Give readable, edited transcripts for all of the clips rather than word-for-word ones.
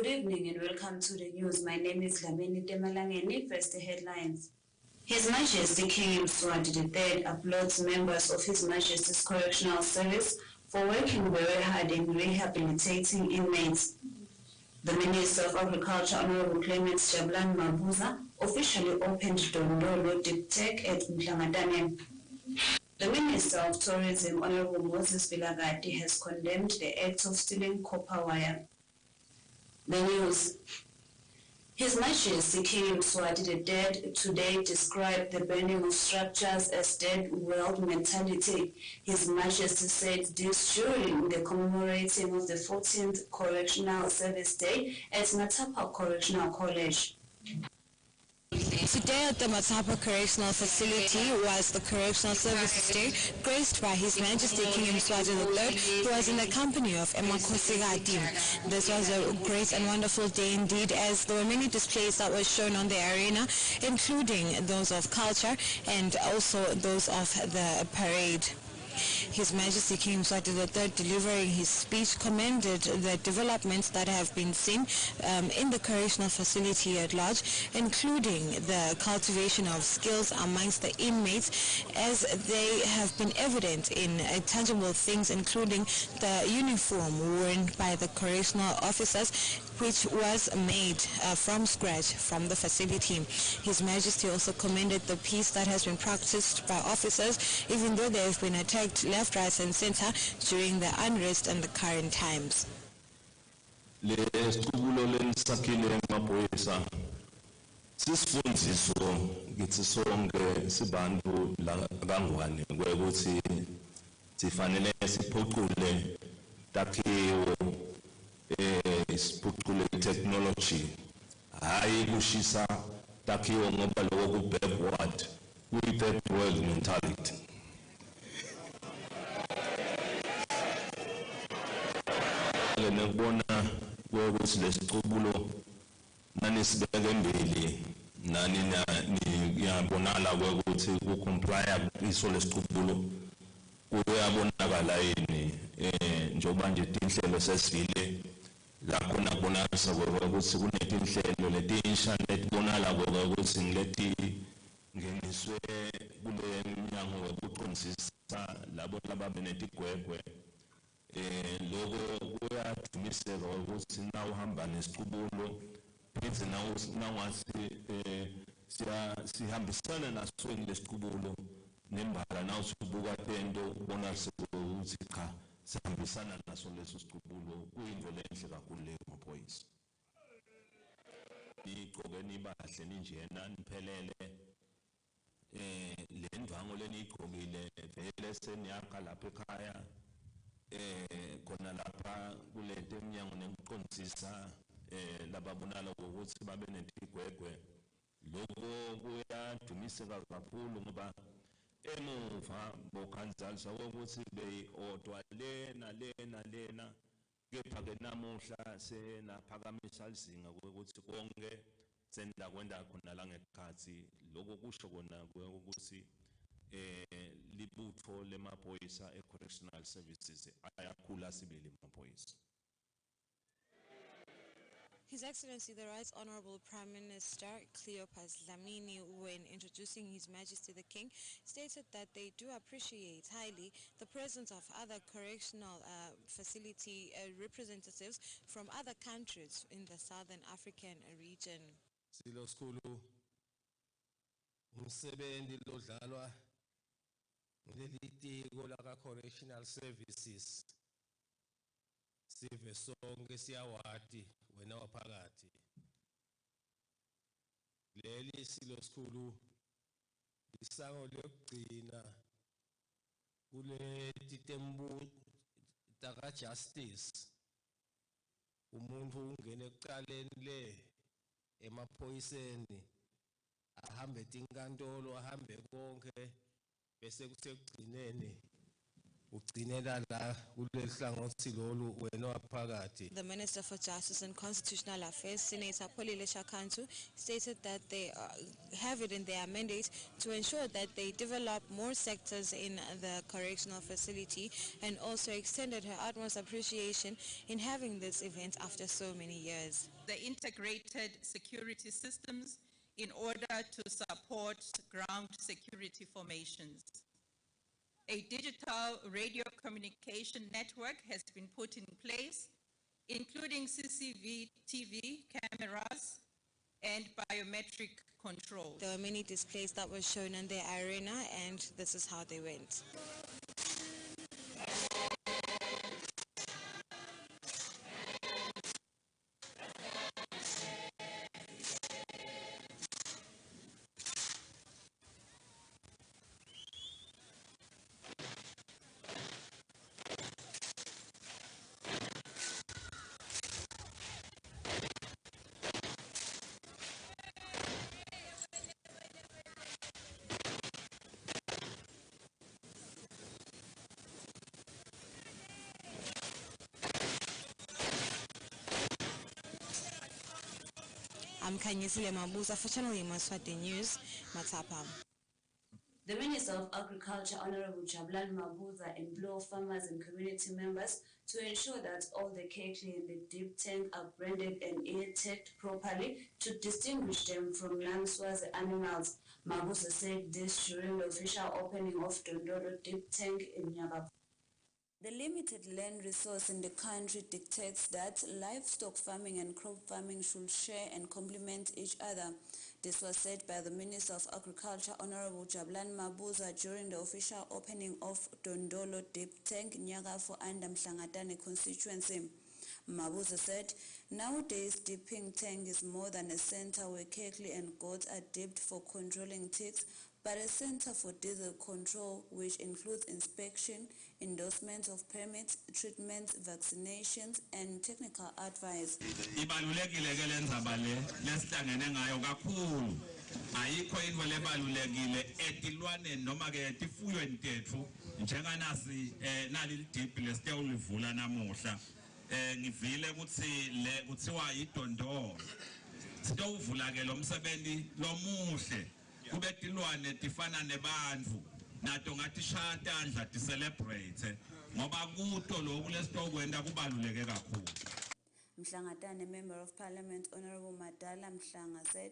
Good evening and welcome to the news. My name is Lamini Temalangeni. First, the headlines. His Majesty King Yemaswati III applauds members of His Majesty's Correctional Service for working very hard in rehabilitating inmates. The Minister of Agriculture, Honorable Clement Jabulani Mabuza, officially opened Dondolo Deep Tech at Mhlangatane. The Minister of Tourism, Honorable Moses Vilagati, has condemned the act of stealing copper wire. The news. His Majesty King Yemaswati III today described the burning of structures as dead world mentality. His Majesty said this during the commemorating of the 14th Correctional Service Day at Matapa Correctional College. Today at the Matapa Correctional Facility was the Correctional Services Day, graced by His Majesty King Yemaswati III, who was in the company of Yemaswati. This was a great and wonderful day indeed, as there were many displays that were shown on the arena, including those of culture and also those of the parade. His Majesty King Yemaswati III, delivering his speech, commended the developments that have been seen in the correctional facility at large, including the cultivation of skills amongst the inmates, as they have been evident in tangible things, including the uniform worn by the correctional officers, which was made from scratch from the facility. His Majesty also commended the peace that has been practiced by officers, even though they have been attacked left, right and center during the unrest and the current times. Sisifundiso ngithi sonke sibantu la bangwane ukuthi sifanele siphucule takhiwo isiphucule technology hayi kushisa takhiwo ngoba lokho ku backward we third world mentality. Ngibona ukuthi lesicubulo nani sibeke embili nani ngiyabonala ukuthi ucomplya iso lesicubulo kuyabonakala yini njengoba nje inhlelo sesivile la khona kubonakala ukuthi kunetinhlelo letinsha letibonala ukuthi ngileti ngeniswe kule minyango yokuqondisisa labo lababenetigwegwe. Logo kuyadumiseka ukuthi na uhamba nesicubulo phinze nawasi sihambisana naso lesicubulo nembala na usubuka tento ubona ukuthi cha sihambisana naso leso sicubulo kuyinto lenhle kakhulu le maphoyisa. Igqoke nibahle ninjena niphelele le ndwango lenigqokile vele seniyakha lapha ekhaya khona lapha kulento eminyango nekuqondisisa lababonala ukuthi babe netigwegwe lokho kuyadumiseka kakhulu ngoba emuva bokhanzalisa ukuthi beyodwa lena kepha ke namuhla senaphakamisa izinga ukuthi konke senda kwenda khona la ngekhathi lokho kusho kona ukuthi libutho lemaphoyisa correctional services ayakhula sibili maphoyisa. His Excellency the Right Honorable Prime Minister Cleopas Dlamini, when introducing His Majesty the King, stated that they do appreciate highly the presence of other correctional facility representatives from other countries in the Southern African region. Silo skulu umsebenzi lodlalwa ngelitiko la correctional services sive sonke siyawati wena waphakathi leli silo skulu isango lokugcina kule titembu taka justice umuntu ungene ekuqaleni le emaphoyiseni ahambe tinkantolo ahambe konke bese kusekugcineni ugcinela la kuleli hlangothi lolu wena waphakathi. The Minister for Justice and Constitutional Affairs, Senator Polile Shakantu, stated that they have it in their mandate to ensure that they develop more sectors in the correctional facility, and also extended her utmost appreciation in having this event after so many years. The integrated security systems in order to support ground security formations. A digital radio communication network has been put in place, including CCTV cameras and biometric controls. There were many displays that were shown in the arena, and this is how they went. I'm Kanyesile Mabuza for Channel Yemaswati News, Matapa. The Minister of Agriculture, Honorable Jabulani Mabuza, implored farmers and community members to ensure that all the cattle in the deep tank are branded and ear-tagged properly to distinguish them from non-Swazi animals. Mabuza said this during the official opening of Dondolo Deep Tank in Nyaba. The limited land resource in the country dictates that livestock farming and crop farming should share and complement each other. This was said by the Minister of Agriculture, Honorable Jabulani Mabuza, during the official opening of Dondolo Deep Tank, Nyagafo and Mhlangatane constituency. Mabuza said, nowadays dipping tank is more than a center where cattle and goats are dipped for controlling ticks, but a center for disease control, which includes inspection, endorsement of permits, treatments, vaccinations, and technical advice. Ibalulekile ke lenzaba le lesihlangene ngayo kakhulu. Ayikho into lebalulekile etilwaneni noma ke etifuyweni tethu njenganasi nali deep lesitewulivula namuhla. Ngivile ukuthi le kuthiwa idondolo. Sitowuvula ke lo msebenzi lomuhle. Kube tilwane tifana nebantfu nato ngathi shatandla ti celebrate ngoba kuto lokhu lesitokwenda kubaluleke kakhulu. Mhlangatane, Member of Parliament, Honorable Madala Mhlanga, said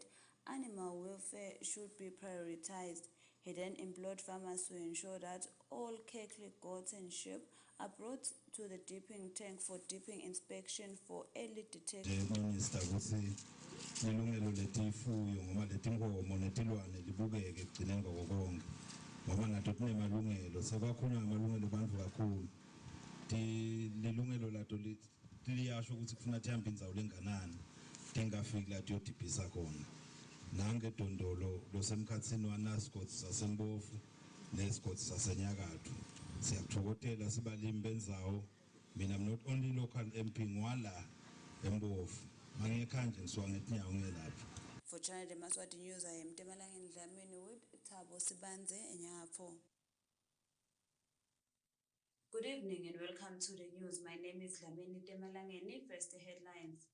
animal welfare should be prioritized. He then implored farmers to ensure that all cattle, goats and sheep are brought to the dipping tank for dipping inspection for early detection. Minister, ilungelo letifuyo ngoma letinkomo netilwane libukeke kugcineni kokonke ngoba nato tinemalungelo sebakhona amalungelo abantu kakhulu lilungelo lato liyasho ukuthi kufuna thihambe indzawo lenganani tingafiki la tiyodibhisa khona nange Dondolo losemkhatsini wanasigodi sasembofu nesigodi sasenyakatho siyakuthokozela sibalimi bendzawo. Mina I'm not only local MP ngwala embofu. For Channel Yemaswati News, I am Temalangeni Dlamini with Thabo Sibanze Nyapho. Good evening and welcome to the news. My name is Dlamini Temalangeni. First, the headlines.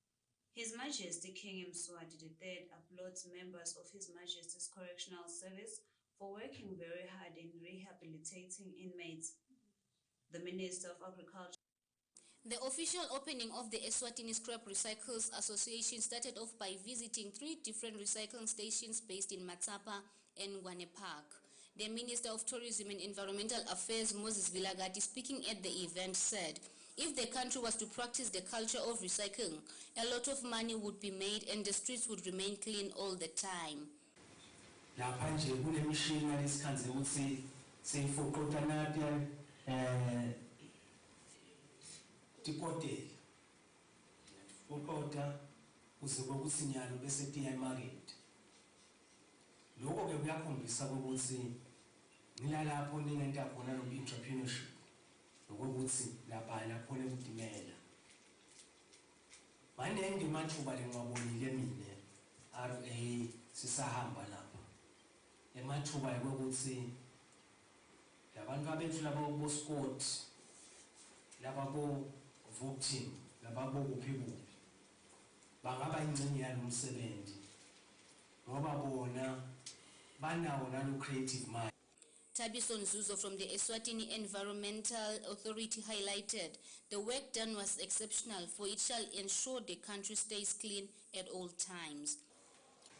His Majesty King Yemaswati III applauds members of His Majesty's Correctional Service for working very hard in rehabilitating inmates. The Minister of Agriculture. The official opening of the ESWATINI Scrap Recyclers Association started off by visiting 3 different recycling stations based in Matsapa and Ngwane Park. The Minister of Tourism and Environmental Affairs, Moses Vilagati, speaking at the event, said, if the country was to practice the culture of recycling, a lot of money would be made and the streets would remain clean all the time. Tikotela ukota uzoba kusinyalo bese tiya emarket lokho ke kuyakhombisa ukuthi ngilalapho ninento yakhona lo entrepreneurship ukuthi lapha nakhona ukudimela maningi mathuba lengwabonile mina RA sisahamba lapha emathuba ukuthi labantu abethu laba bo sport laba bo voting laba bo kuphi kuphi bangaba ingcenye yalo msebenzi ngoba bona banawo nalo creative mind. Tabiso Nzuzo from the Eswatini Environmental Authority highlighted the work done was exceptional, for it shall ensure the country stays clean at all times.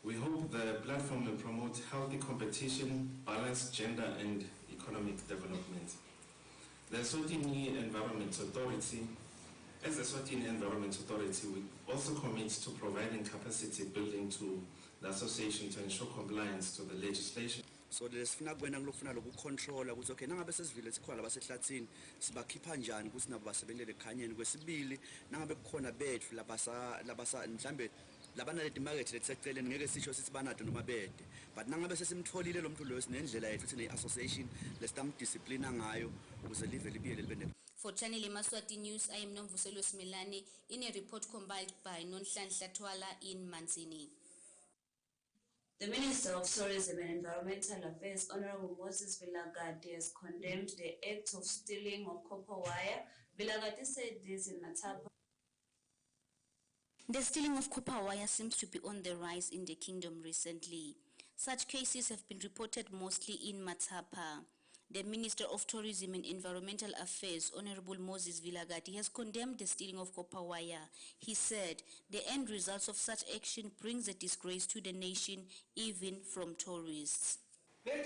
We hope the platform will promote healthy competition, balanced gender and economic development. The Eswatini Environment Authority, as the Eswatini Environment Authority, we also commit to providing capacity building to the association to ensure compliance to the legislation. So lesifuna kwena ngilofuna lokucontrola ukuthi okay nangabe sesivile sikhona labasehlathini sibakhipha njani ukuthi nabo basebenzele ekhanyeni. Kwesibili nangabe kukhona bethu labasa mhlambe labanaleti market leseceleni ngeke sisho sithi banade noma bede, but nangabe sesimtholile lo muntu loyo sinendlela yethu thina i-association lesitamdisciplina ngayo ukuze live libiyele libe. For Channel Yemaswati News, I am Nomvuselo Smilane in a report compiled by Nonhlanhla Twala in Manzini. The Minister of Tourism and Environmental Affairs, Honorable Moses Vilagati, has condemned the act of stealing of copper wire. Vilagati said this in Matapa. The stealing of copper wire seems to be on the rise in the kingdom recently. Such cases have been reported mostly in Matapa. The Minister of Tourism and Environmental Affairs, Honorable Moses Vilagati, has condemned the stealing of copper wire. He said the end results of such action brings a disgrace to the nation, even from tourists. In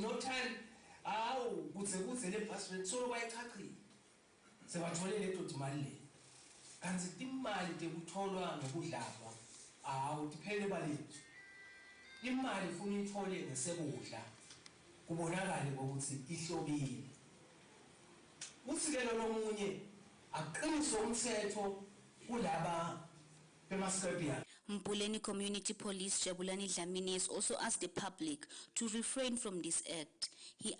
no time, depende bali imali ufuna uyithole ngesekudla kubonakala ukuthi ihlobile uthi ke lo munye aqinise umthetho kulaba bemascrapia. Mpuleni Community Police Jabulani Dlamini has also asked the public to refrain from this act. He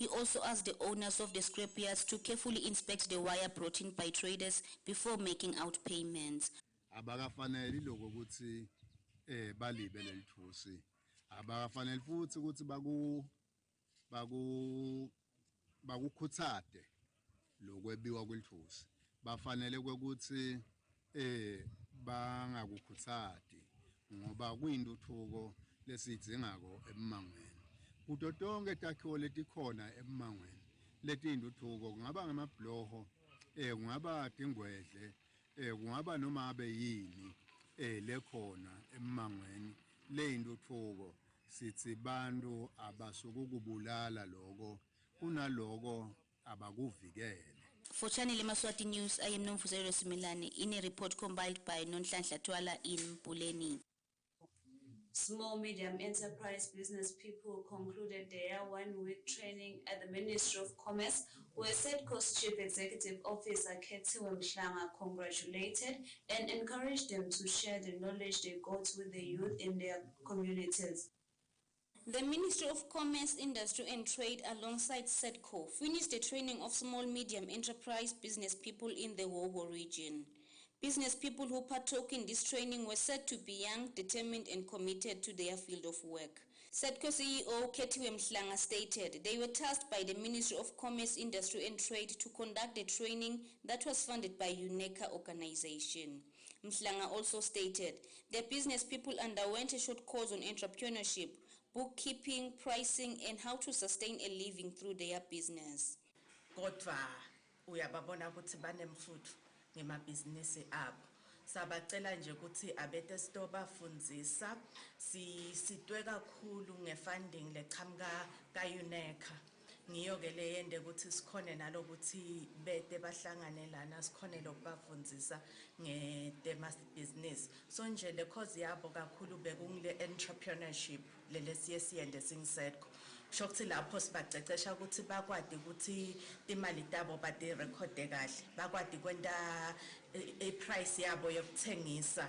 also asked the owners of the scrapyards to carefully inspect the wire brought in by traders before making out payments. Abakafanele lokho ukuthi balibele lithusi, abakafanele futhi ukuthi bakukhuthade lokwebiwa kwelithusi, bafanele ukuthi bangakukhuthadi ngoba kuyintuthuko lesizingako emangweni. Kuto tonke takhiwo letikhona emangweni letintuthuko kungaba ngamabloho kungaba tingwedle kungaba noma abe yini lekhona emangweni leyintuthuko sithi bantu abasukukubulala lokho kunaloko abakuvikele. For Channel Yemaswati News, I am Nomvuselo Similane in a report compiled by Nonhlanhla Twala in Mpuleni. Small medium enterprise business people concluded their one-week training at the Ministry of Commerce, where SEDCO's Chief Executive Officer Kethiwe Mhlanga congratulated and encouraged them to share the knowledge they got with the youth in their communities. The Ministry of Commerce, Industry and Trade alongside SEDCO finished the training of small medium enterprise business people in the Wowo region. Business people who partook in this training were said to be young, determined and committed to their field of work. SEDCO CEO Kethiwe Mhlanga stated they were tasked by the Ministry of Commerce, Industry and Trade to conduct the training that was funded by UNECA organization. Mhlanga also stated the business people underwent a short course on entrepreneurship, bookkeeping, pricing and how to sustain a living through their business. Kodwa uyababona ukuthi banemfutho ngemabhizinisi abo. Sabacela nje ukuthi abete store bafundisa sitwe kakhulu ngefunding leqhamuka kaUNECA. Ngiyo ke le yende ukuthi sikhone nalokuthi bete bahlangane lana sikhone lokubafundisa ngedemas business. So nje le course yabo kakhulu bekungile entrepreneurship lele siyende singisedko. Shokuthi lapho sibacecesha ukuthi bakwadi ukuthi imali tabo bade record kahle. Bakwadi kwenta price yabo yokuthengisa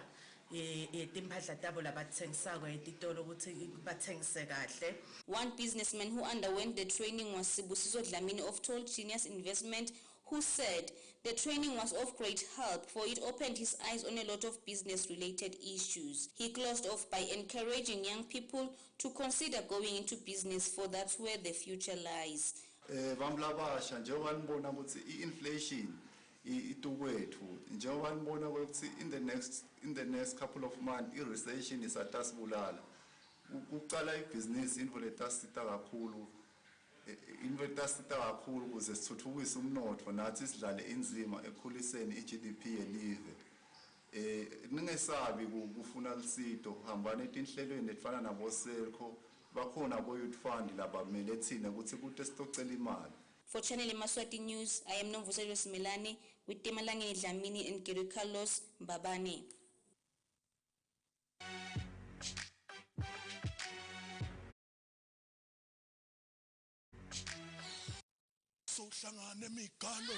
impahla tabo labathengisako etitolo ukuthi bathengise kahle. One businessman who underwent the training was Sibusiso Dlamini of Toll Genius Investment, who said the training was of great help for it opened his eyes on a lot of business-related issues. He closed off by encouraging young people to consider going into business, for that's where the future lies. Bamlabasha njengoba nibona ukuthi i-inflation itukwethu njengoba nibona ukuthi in the next couple of months i-recession isatasibulala ukucala ibhizinisi into letasita kakhulu ukuze sithuthukise umnotho nathi sidlale inzima ekukhuliseni i-GDP yelive. Ningesabi kufuna lisito hambani etinhlelweni efana nabo Selco bakhona abo youth fund labamele thina ukuthi kuthi sitocela imali. For Channel Yemaswati News, I am Nomvuselo Similane with Temalangeni Dlamini and Gary Carlos Mbabane. Sohlangane emigalo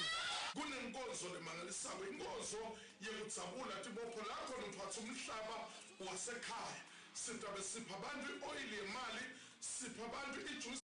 kunenkonzo lemangalisayo inkonzo yekudzabula tibopho lakho nomphatha umhlaba wasekhaya sitabe sipha abantu ioil yemali sipha abantu ijuice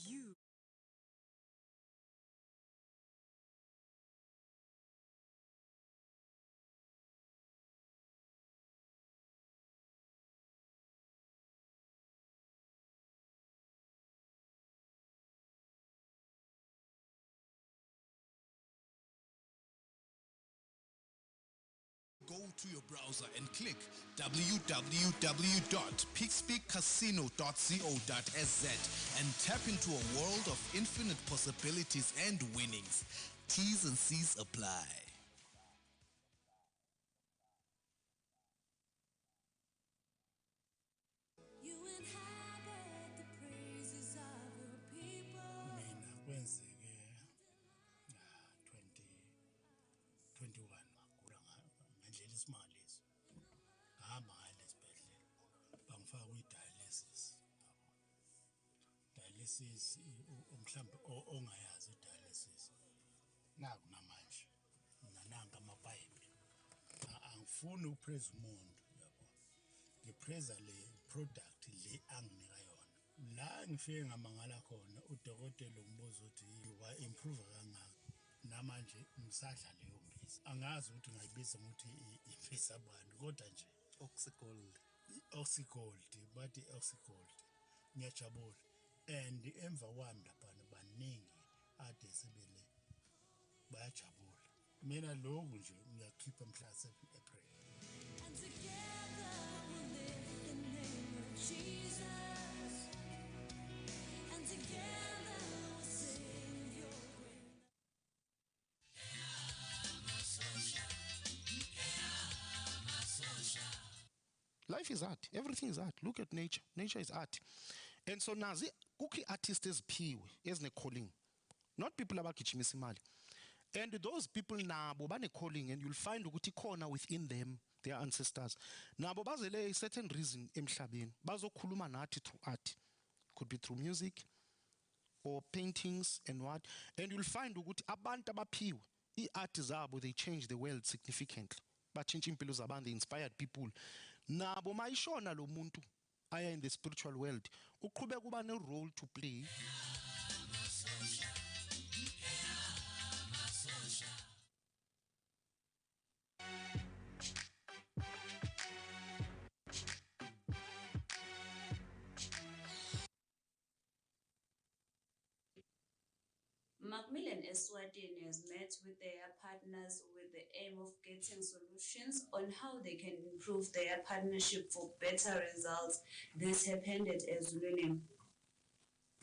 You. Go to your browser and click www.pixpeakcasino.co.sz and tap into a world of infinite possibilities and winnings. T's and C's apply. Dialysis umhlambe ongayazi dialysis naku namanje nananga amapipe angifuni upraise umuntu yabo ngipraise le product le anginika yona la ngifike ngamangala khona udokotela umbuzo ukuthi wa improve kangaka namanje ngisadla leyo mbiza angazi ukuthi ngayibiza ukuthi imbiza bani kodwa nje oxygold bathi oxygold ngiyajabula and emva kwami laphana baningi ade sebele bayajabula mina lokhu nje ngiyakhipha mhla 7 April and together we'll live the name of Jesus and together we'll sing your life is art. Everything is art. Look at nature. Nature is art. And so nazi kukhi artists eziphiwe ezine-calling. Not people abagijimisa imali. And those people nabo bane-calling, and you'll find ukuthi khona within them, their ancestors. Nabo bazele a certain reason emhlabeni. Bazokhuluma nathi through art. Could be through music or paintings and what. And you'll find ukuthi abantu abaphiwe, i-art zabo, they change the world significantly. Bachinja impilo zabantu, they inspired people. Nabo mayishona lo muntu aya in the spiritual world, uqhubeka kuba ne-role to play. Macmillan Eswatini has met with their partners with the aim of getting solutions on how they can improve their partnership for better results. This happened at ESWATINI.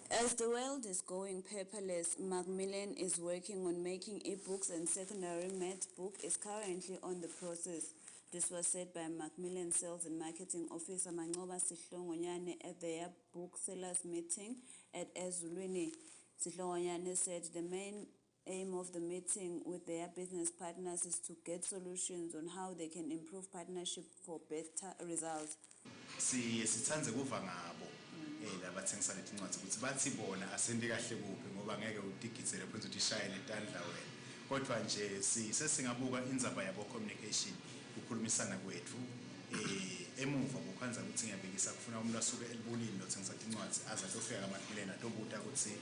As the world is going paperless, Macmillan is working on making e-books, and secondary math book is currently on the process. This was said by Macmillan Sales and Marketing Officer Mangoba Sihlongonyane at their booksellers meeting at ESWATINI. Sihlongonyane said the main aim of the meeting with their business partners is to get solutions on how they can improve partnership for better results. Sithandze kuva ngabo labathengisa leti ncwadi ukuthi bathi bona asende kahle kuphi ngoba ngeke udigitsele phansi ukuthi ishaye letandla wena. Kodwa nje sesingabuka indzaba yabo communication ukukhulumisana kwethu emuva kukhanza ukuthi ngiyabekisa kufuna umuntu asuke elibulini lothengisa incwadi aza tofika kaMacmillan atobuta ukuthi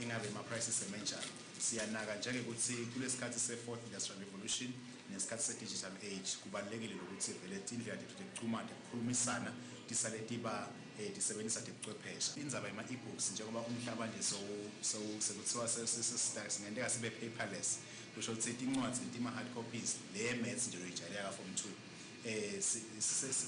ingabe ama prices emenjani. Siyanaka njenge ukuthi kulesikhathi se-4th industrial revolution nesikhathi se-digital age kubalulekile lokuthi vele indlela yethu yokuxhumana ukukhulumisana tisale tiba disebenzisa tebuchwepheshe. Indzaba yema e-books njengoba umhlaba nje sekuthiwa singenteka sibe paperless, kusho ukuthi incwadi letima hard copies le maths nje loyijaleka from 2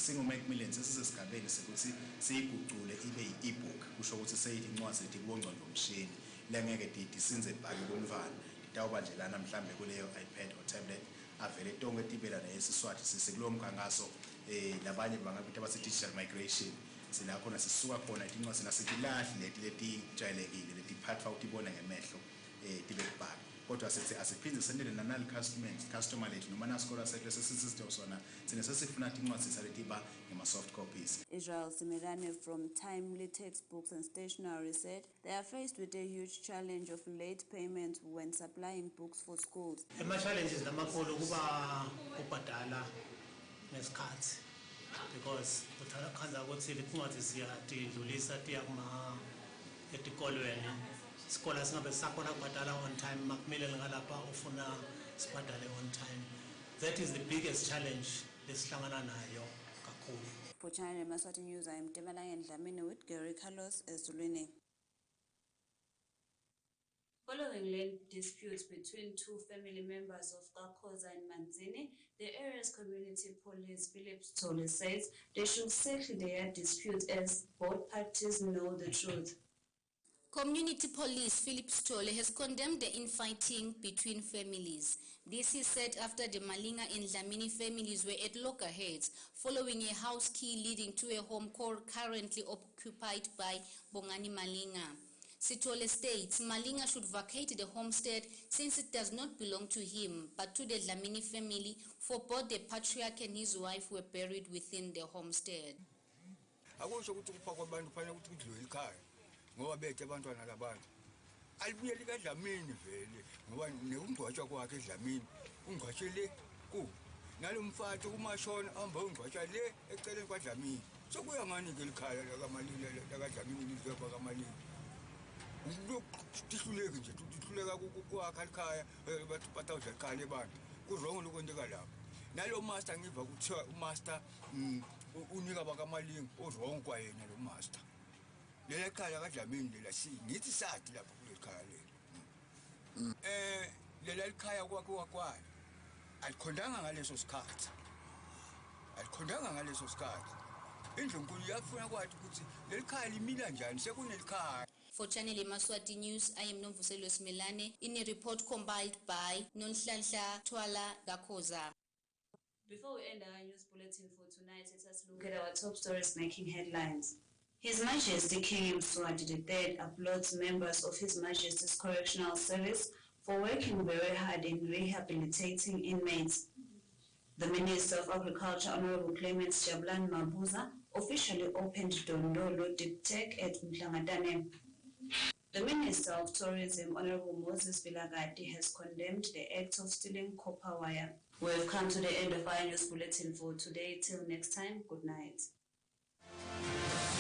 singu-Macmillan sesisesigabeni sekuthi siyigucule ibe yi-e-book, kusho ukuthi seyithi incwadi leti kubongcondo mshini lengeke disinze bhaki komfana ditawubanjelana mhlambe kuleyo iPad or tablet avele tonke tibela neSiswati sisekulo mkhankaso labanye bangabita base digital migration sila khona sisuka khona incwadi nasitilahle leti jayelekile letiphathwa utibone ngemehlo tibe kubhaka. Kodwa sithi asiphinde sendele nanali customer lethu noma nasikolo sethu sesisizwe sona sine sesifuna incwadi sisaletiva ngema soft copies. Israel Simelane from Timely Textbooks and Stationery said they are faced with a huge challenge of late payment when supplying books for schools. Challenges lamakhulu kuba kubhadala nesikhathi because uthatha ukuthi incwadi siyadlulisa tiya kuma etikolweni. Isikole singabe sakhona kubhadala on time, Macmillan ngalapha ufuna sibhadale on time. That is the biggest challenge lesihlangana nayo kakhulu. For China Yemaswati News, I am Demalanga Dlamini with Gary Carlos ESWATINI. Following land disputes between two family members of Kakoza and Manzini, the area's community police, Philip Stolle, says they should settle their disputes as both parties know the truth. Community Police Philip Stolle has condemned the infighting between families. This is said after the Malinga and Dlamini families were at loggerheads following a house key leading to a home currently occupied by Bongani Malinga. Stolle states Malinga should vacate the homestead since it does not belong to him but to the Dlamini family, for both the patriarch and his wife were buried within the homestead. Ngoba bethe abantwana labantu alibuyeli kaDlamini vele ngoba neungcwatshwa kwakhe eDlamini ungcwatshele ku nalomfathi umashona amba ungcwatshwa le eceleni kwaDlamini sokuya ngani ke likhaya lakaMalini lakaDlamini lizoba kaMalini lokuhluleka nje tuhluleka kwakhe likhaya bathi batawuza ikhaya abantu kuzonke lokwenteka lapho nalo master ngiva kuthiwa umaster unika bakaMalini ozonke kwayena lo master le khaya kaDlamini lela ngithi sathi lapho kule khaya le lela likhaya kwakhe alikhondanga ngaleso sikhathi indlunkulu yafuna kwathi ukuthi leli khaya limila njani sekunelikhaya. For Channel Yemaswati News, I am Nomvuselo Simelane in a report compiled by Nonhlanhla Twala Gakoza. Before we end our news bulletin for tonight, let us look at our top stories making headlines. His Majesty King Yemaswati III applauds members of His Majesty's Correctional Service for working very hard in rehabilitating inmates. The Minister of Agriculture, Honorable Clement Jabulani Mabuza, officially opened Dondolo Deep Tech at Mhlangatane. The Minister of Tourism, Honorable Moses Vilagati, has condemned the act of stealing copper wire. We have come to the end of our news bulletin for today. Till next time, good night.